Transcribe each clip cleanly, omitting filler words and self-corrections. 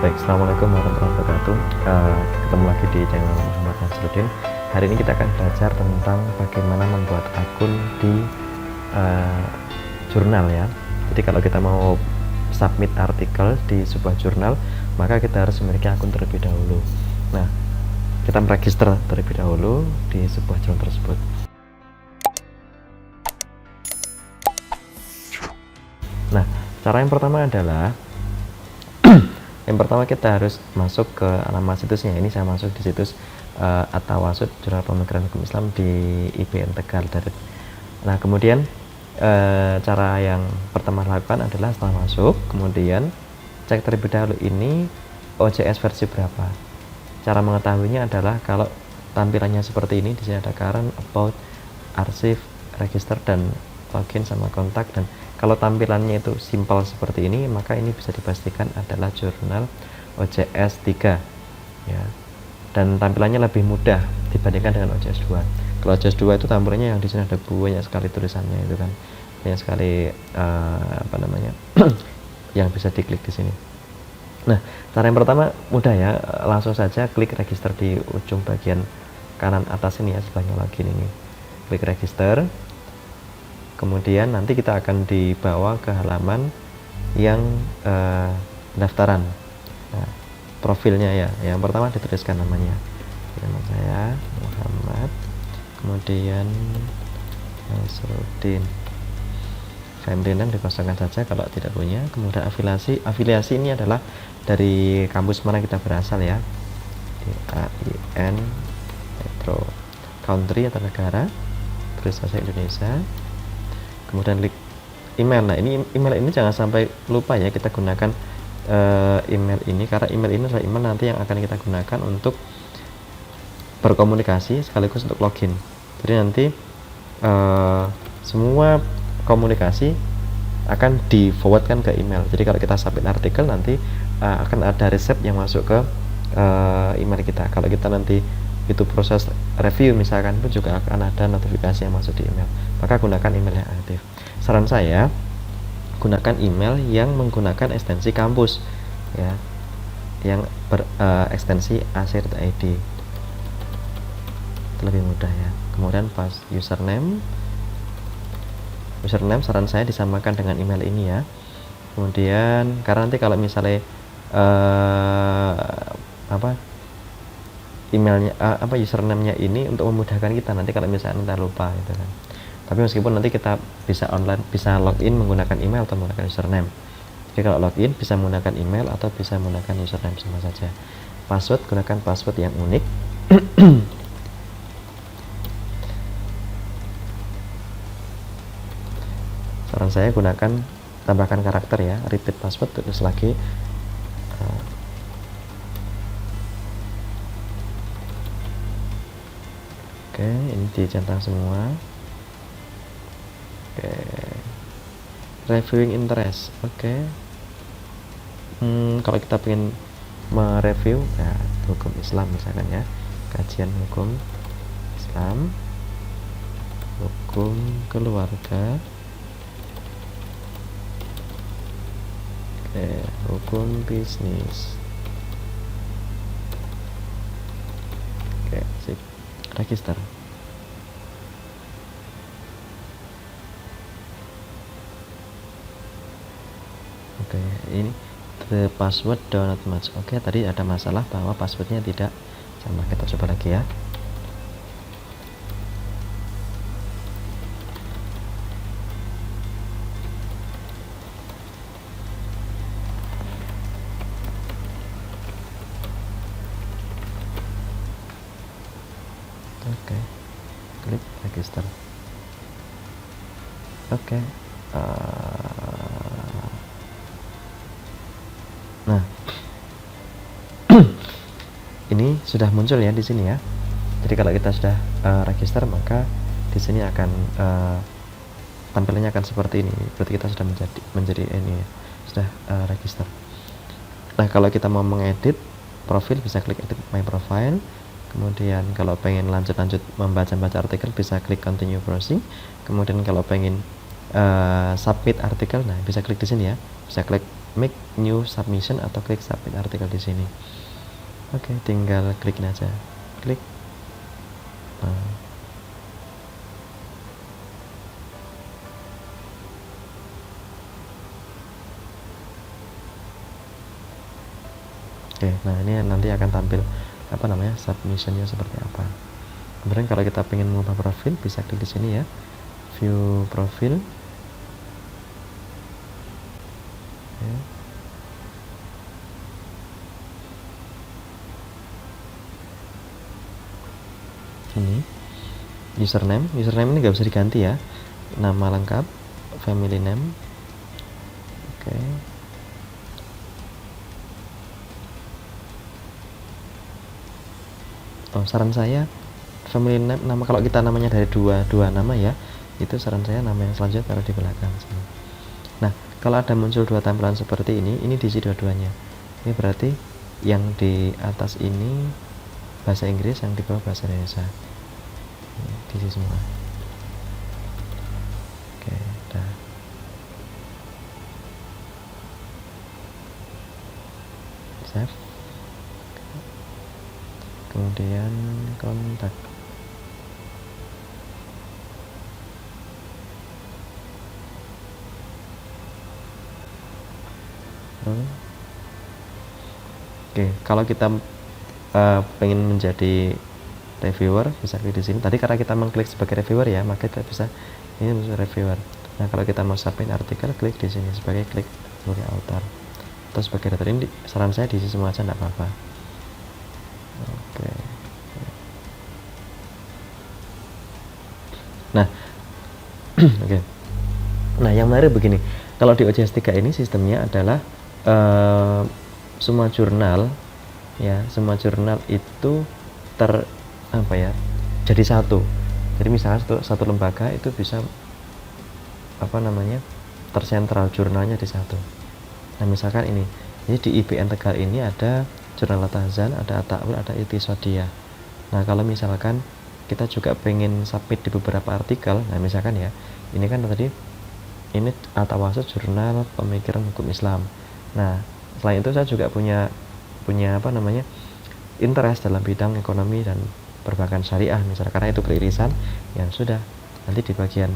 Baik, Assalamualaikum warahmatullahi wabarakatuh. Ketemu lagi di channel Muhammad Nasruddin. Hari ini kita akan belajar tentang bagaimana membuat akun di jurnal ya. Jadi kalau kita mau submit artikel di sebuah jurnal, maka kita harus memiliki akun terlebih dahulu. Nah, kita meregister terlebih dahulu di sebuah jurnal tersebut. Nah, cara yang pertama adalah yang pertama kita harus masuk ke alamat situsnya. Ini saya masuk di situs At-Tawasud Jurnal Pemikiran Hukum Islam di IPN Tegal. Nah, kemudian cara yang pertama lakukan adalah setelah masuk, kemudian cek terlebih dahulu ini OJS versi berapa. Cara mengetahuinya adalah kalau tampilannya seperti ini, di sini ada current, about, arsip, register, dan login sama kontak. Dan kalau tampilannya itu simpel seperti ini, maka ini bisa dipastikan adalah jurnal OJS 3 ya. Dan tampilannya lebih mudah dibandingkan dengan OJS 2. Kalau OJS 2 itu tampilannya yang di sini ada banyak sekali tulisannya, itu kan banyak sekali yang bisa diklik di sini. Nah, cara yang pertama mudah ya, langsung saja klik register di ujung bagian kanan atas ini ya, sebelahnya login ini. Klik register. Kemudian nanti kita akan dibawa ke halaman yang pendaftaran. Nah, profilnya ya, yang pertama dituliskan namanya. Nama saya Muhammad, kemudian Nasruddin. Family name dikosongkan saja kalau tidak punya. Kemudian afiliasi ini adalah dari kampus mana kita berasal ya, di AIN Metro, country atau negara, terus saja Indonesia. Kemudian klik email. Nah, ini email ini jangan sampai lupa ya, kita gunakan email ini, karena email ini adalah email nanti yang akan kita gunakan untuk berkomunikasi sekaligus untuk login. Jadi nanti semua komunikasi akan di forwardkan ke email. Jadi kalau kita submit artikel nanti akan ada resep yang masuk ke email kita. Kalau kita nanti itu proses review misalkan pun juga akan ada notifikasi yang masuk di email. Maka gunakan email yang aktif. Saran saya, gunakan email yang menggunakan ekstensi kampus ya, yang berekstensi asir.id, itu lebih mudah ya. Kemudian pas username saran saya disamakan dengan email ini ya. Kemudian karena nanti kalau misalnya emailnya username-nya ini untuk memudahkan kita nanti kalau misalnya kita lupa gitu kan. Tapi meskipun nanti kita bisa online, bisa login menggunakan email atau menggunakan username. Jadi kalau login bisa menggunakan email atau bisa menggunakan username, sama saja. Password, gunakan password yang unik. Saran saya gunakan, tambahkan karakter ya, repeat password, terus lagi. Oke, ini dicentang semua. Oke, reviewing interest. Oke, kalau kita pengen mereview ya, hukum Islam misalkan ya, kajian hukum Islam, hukum keluarga, hukum bisnis. Oke, sip. Register. Oke, ini the password do not match. Oke, tadi ada masalah bahwa passwordnya tidak sama. Kita coba lagi ya. Oke, klik register. Oke, nah ini sudah muncul ya di sini ya. Jadi kalau kita sudah register, maka di sini akan tampilannya akan seperti ini. Berarti kita sudah menjadi ini ya, sudah register. Nah, kalau kita mau mengedit profil bisa klik edit my profile. Kemudian kalau pengen lanjut membaca artikel bisa klik continue browsing. Kemudian kalau pengen submit artikel, nah bisa klik di sini ya, bisa klik make new submission atau klik submit artikel di sini. Oke, tinggal klikin aja, klik. Nah. Oke, nah ini nanti akan tampil apa namanya submissionnya seperti apa. Kemudian kalau kita ingin mengubah profil, bisa klik di sini ya, view profil. Ya. Ini username ini nggak bisa diganti ya, nama lengkap, family name. Oke. Oh, saran saya family name, nama kalau kita namanya dari dua nama ya, itu saran saya nama yang selanjutnya taruh di belakang sini. Nah, kalau ada muncul dua tampilan seperti ini diisi dua-duanya. Ini berarti yang di atas ini bahasa Inggris, yang di bawah bahasa Indonesia. Ini diisi semua. Oke, dah. Save. Kemudian kontak. Oke, kalau kita pengen menjadi reviewer, bisa klik di sini. Tadi karena kita mengklik sebagai reviewer ya, maka kita bisa ini untuk reviewer. Nah, kalau kita mau submit artikel, klik di sini sebagai klik sebagai author. Atau sebagai editor, ini saran saya diisi semua aja, enggak apa-apa. Oke. Nah, oke. Nah, yang menarik begini, kalau di OJS 3 ini sistemnya adalah semua jurnal ya, semua jurnal itu jadi satu. Jadi misalnya satu lembaga itu bisa tersentral jurnalnya di satu. Nah, misalkan ini di IBN Tegal ini ada jurnal Al-Tahzan, ada At-Ta'wil, ada Iqtisadiyah. Nah, kalau misalkan kita juga pengen submit di beberapa artikel, nah misalkan ya, ini kan tadi ini At-Tawasud jurnal pemikiran hukum Islam. Nah, selain itu saya juga punya interest dalam bidang ekonomi dan perbankan syariah misalnya, karena itu beririsan, yang sudah nanti di bagian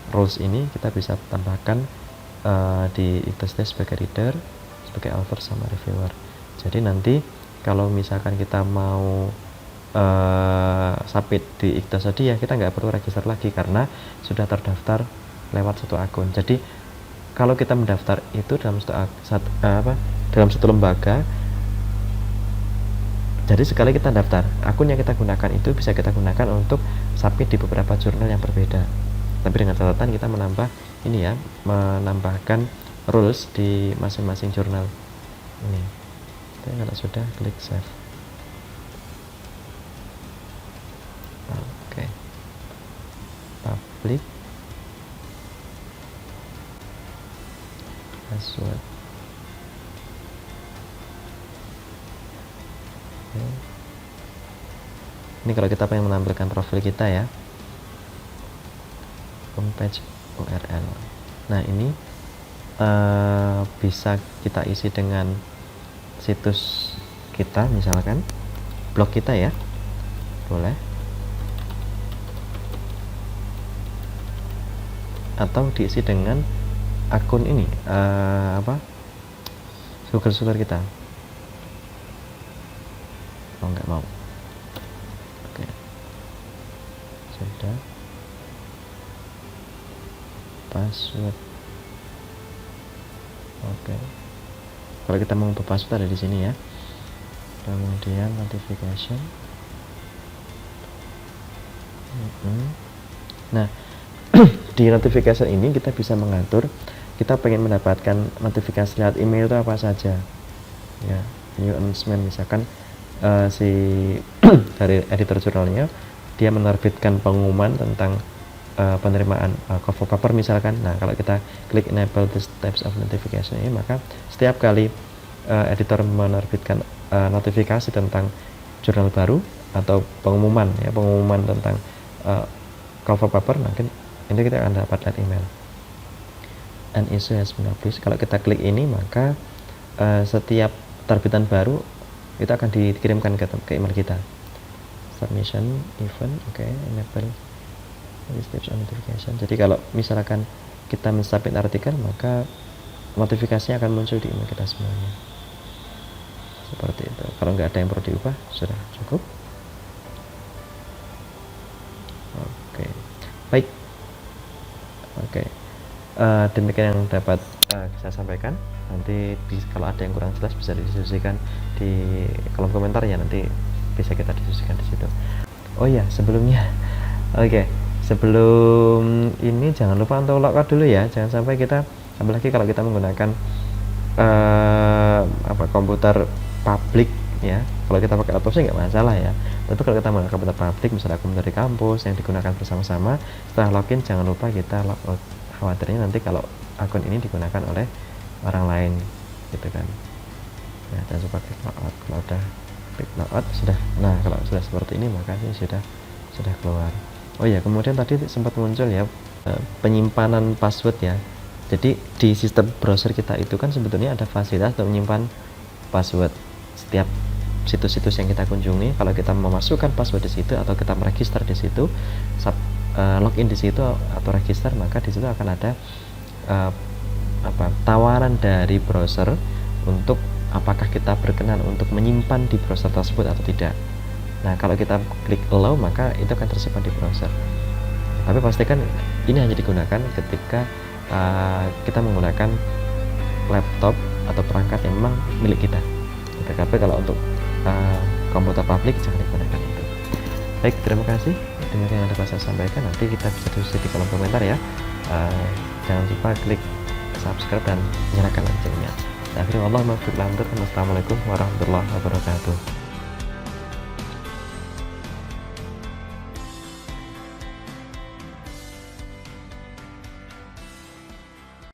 rules ini kita bisa tambahkan di Iqtisadiyah sebagai reader, sebagai author sama reviewer. Jadi nanti kalau misalkan kita mau submit di Iqtisadiyah, kita nggak perlu register lagi karena sudah terdaftar lewat satu akun. Jadi kalau kita mendaftar itu dalam satu lembaga, jadi sekali kita daftar, akun yang kita gunakan itu bisa kita gunakan untuk submit di beberapa jurnal yang berbeda. Tapi dengan catatan kita menambahkan rules di masing-masing jurnal ini. Tapi kalau sudah, klik save. Oke. Public password. Oke. Ini kalau kita pengen menampilkan profil kita ya, homepage URL. Nah, ini bisa kita isi dengan situs kita, misalkan blog kita ya, boleh, atau diisi dengan akun ini Google Scholar kita. Oh, nggak mau. Oke, sudah. Password. Oke. Kalau kita mau mengubah password ada di sini ya. Kemudian notification. Nah, di notification ini kita bisa mengatur kita pengen mendapatkan notifikasi lewat email itu apa saja ya. New announcement, misalkan si dari editor jurnalnya dia menerbitkan pengumuman tentang penerimaan cover paper misalkan. Nah, kalau kita klik enable this types of notification ini, maka setiap kali editor menerbitkan notifikasi tentang jurnal baru atau pengumuman tentang cover paper, mungkin ini kita akan dapat email. an issue has been published. Kalau kita klik ini, maka setiap terbitan baru itu akan dikirimkan ke email kita. Submission event, oke, enable steps on notification. Jadi kalau misalkan kita mensubmit artikel, maka notifikasinya akan muncul di email kita semuanya. Seperti itu. Kalau nggak ada yang perlu diubah, sudah cukup. Oke, baik. Oke, demikian yang dapat saya sampaikan. Nanti kalau ada yang kurang jelas bisa didiskusikan di kolom komentar ya, nanti bisa kita diskusikan di situ. Oh ya, sebelumnya, oke, sebelum ini jangan lupa untuk logout dulu ya. Jangan sampai kita, apalagi kalau kita menggunakan komputer publik ya. Kalau kita pakai laptop sih nggak masalah ya. Tapi kalau kita menggunakan komputer publik, misalnya komputer di kampus yang digunakan bersama-sama, setelah login jangan lupa kita logout. Khawatirnya nanti kalau akun ini digunakan oleh orang lain, gitu kan. Nah, jangan lupa klik logout. Kalau udah klik logout sudah. Nah, kalau sudah seperti ini maka ini sudah keluar. Oh ya, kemudian tadi sempat muncul ya penyimpanan password ya. Jadi di sistem browser kita itu kan sebetulnya ada fasilitas untuk menyimpan password setiap situs-situs yang kita kunjungi. Kalau kita memasukkan password di situ atau kita meregister di situ, login di situ atau register, maka di situ akan ada tawaran dari browser untuk apakah kita berkenan untuk menyimpan di browser tersebut atau tidak. Nah, kalau kita klik allow, maka itu akan tersimpan di browser. Tapi pastikan ini hanya digunakan ketika kita menggunakan laptop atau perangkat yang memang milik kita. Tapi kalau untuk komputer publik jangan digunakan itu. Baik, terima kasih. Demikian yang dapat saya sampaikan. Nanti kita bisa diskusi di kolom komentar ya. Jangan lupa klik subscribe dan nyalakan loncengnya. Akhirnya, Assalamualaikum warahmatullahi wabarakatuh.